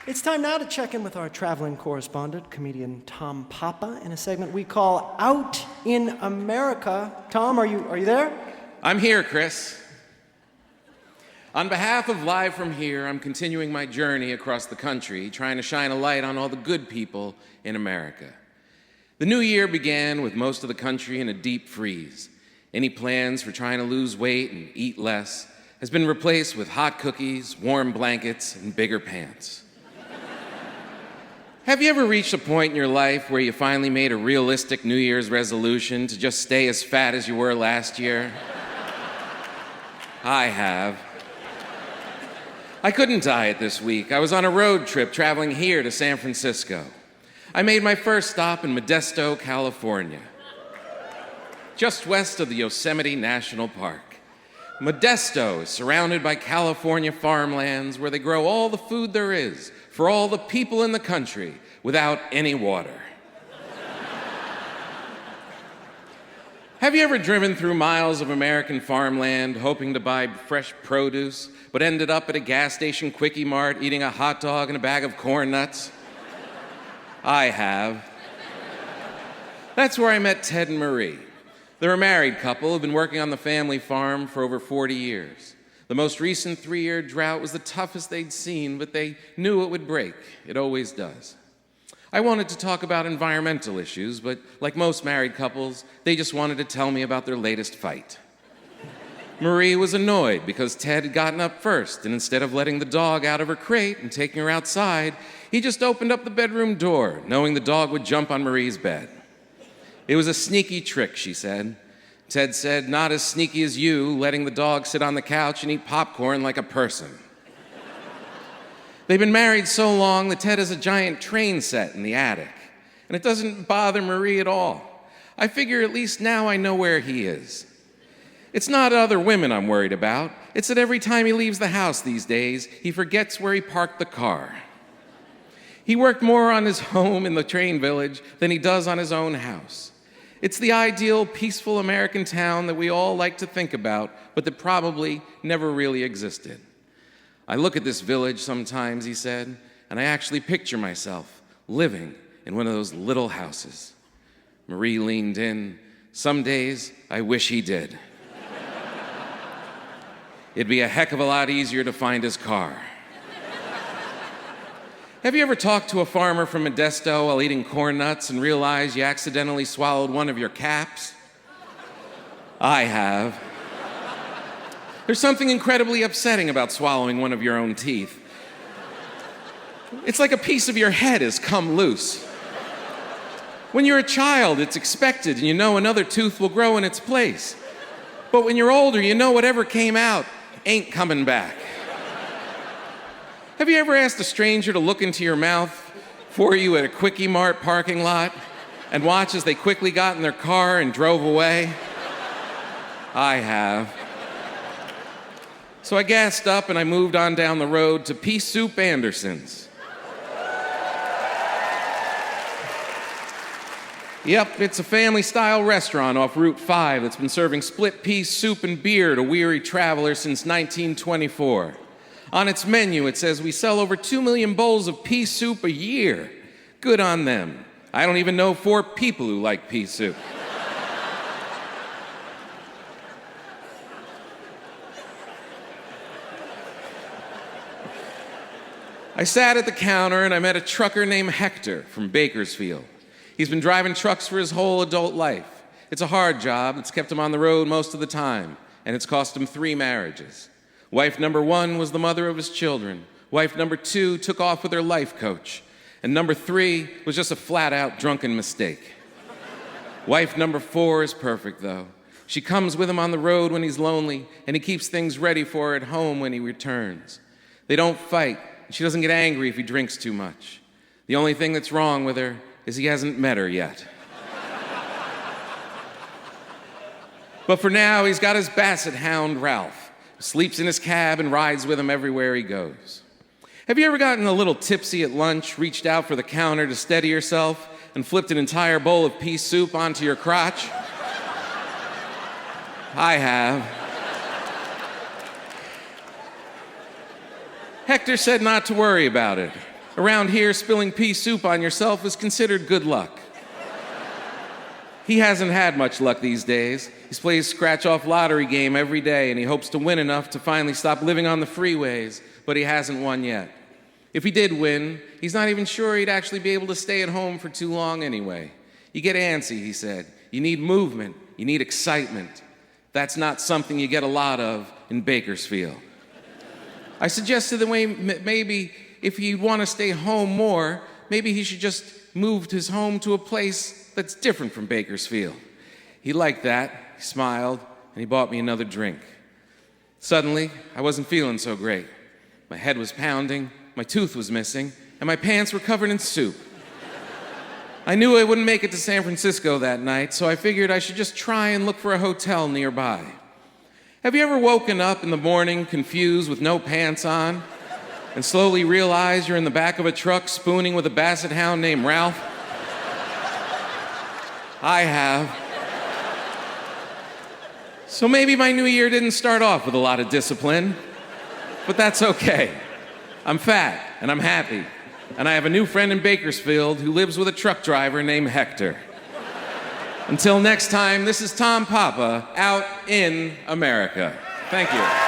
It's time now to check in with our traveling correspondent, comedian Tom Papa, in a segment we call Out in America. Tom, are you there? I'm here, Chris. On behalf of Live From Here, I'm continuing my journey across the country, trying to shine a light on all the good people in America. The new year began with most of the country in a deep freeze. Any plans for trying to lose weight and eat less has been replaced with hot cookies, warm blankets, and bigger pants. Have you ever reached a point in your life where you finally made a realistic New Year's resolution to just stay as fat as you were last year? I have. I couldn't diet this week. I was on a road trip traveling here to San Francisco. I made my first stop in Modesto, California, just west of the Yosemite National Park. Modesto is surrounded by California farmlands where they grow all the food there is for all the people in the country without any water. Have you ever driven through miles of American farmland hoping to buy fresh produce, but ended up at a gas station Quickie Mart eating a hot dog and a bag of corn nuts? I have. That's where I met Ted and Marie. They're a married couple who've been working on the family farm for over 40 years. The most recent 3-year drought was the toughest they'd seen, but they knew it would break. It always does. I wanted to talk about environmental issues, but like most married couples, they just wanted to tell me about their latest fight. Marie was annoyed because Ted had gotten up first, and instead of letting the dog out of her crate and taking her outside, he just opened up the bedroom door, knowing the dog would jump on Marie's bed. It was a sneaky trick, she said. Ted said, not as sneaky as you, letting the dog sit on the couch and eat popcorn like a person. They've been married so long that Ted has a giant train set in the attic, and it doesn't bother Marie at all. I figure at least now I know where he is. It's not other women I'm worried about. It's that every time he leaves the house these days, he forgets where he parked the car. He worked more on his home in the train village than he does on his own house. It's the ideal, peaceful American town that we all like to think about, but that probably never really existed. I look at this village sometimes, he said, and I actually picture myself living in one of those little houses. Marie leaned in. Some days, I wish he did. It'd be a heck of a lot easier to find his car. Have you ever talked to a farmer from Modesto while eating corn nuts and realized you accidentally swallowed one of your caps? I have. There's something incredibly upsetting about swallowing one of your own teeth. It's like a piece of your head has come loose. When you're a child, it's expected, and you know another tooth will grow in its place. But when you're older, you know whatever came out ain't coming back. Have you ever asked a stranger to look into your mouth for you at a Quickie Mart parking lot and watch as they quickly got in their car and drove away? I have. So I gassed up and I moved on down the road to Pea Soup Anderson's. Yep, it's a family-style restaurant off Route 5 that's been serving split pea soup and beer to weary travelers since 1924. On its menu, it says we sell over 2 million bowls of pea soup a year. Good on them. I don't even know 4 people who like pea soup. I sat at the counter and I met a trucker named Hector from Bakersfield. He's been driving trucks for his whole adult life. It's a hard job. It's kept him on the road most of the time, and it's cost him 3 marriages. Wife number 1 was the mother of his children. Wife number 2 took off with her life coach. And number 3 was just a flat-out drunken mistake. Wife number 4 is perfect, though. She comes with him on the road when he's lonely, and he keeps things ready for her at home when he returns. They don't fight, and she doesn't get angry if he drinks too much. The only thing that's wrong with her is he hasn't met her yet. But for now, he's got his basset hound, Ralph. Sleeps in his cab and rides with him everywhere he goes. Have you ever gotten a little tipsy at lunch, reached out for the counter to steady yourself, and flipped an entire bowl of pea soup onto your crotch? I have. Hector said not to worry about it. Around here, spilling pea soup on yourself is considered good luck. He hasn't had much luck these days. He plays scratch-off lottery game every day, and he hopes to win enough to finally stop living on the freeways, but he hasn't won yet. If he did win, he's not even sure he'd actually be able to stay at home for too long anyway. You get antsy, he said. You need movement. You need excitement. That's not something you get a lot of in Bakersfield. I suggested that maybe if he'd want to stay home more, maybe he should just move his home to a place that's different from Bakersfield. He liked that, he smiled, and he bought me another drink. Suddenly, I wasn't feeling so great. My head was pounding, my tooth was missing, and my pants were covered in soup. I knew I wouldn't make it to San Francisco that night, so I figured I should just try and look for a hotel nearby. Have you ever woken up in the morning confused with no pants on and slowly realize you're in the back of a truck spooning with a basset hound named Ralph? I have. So maybe my new year didn't start off with a lot of discipline, but that's okay. I'm fat and I'm happy, and I have a new friend in Bakersfield who lives with a truck driver named Hector. Until next time, this is Tom Papa, out in America. Thank you.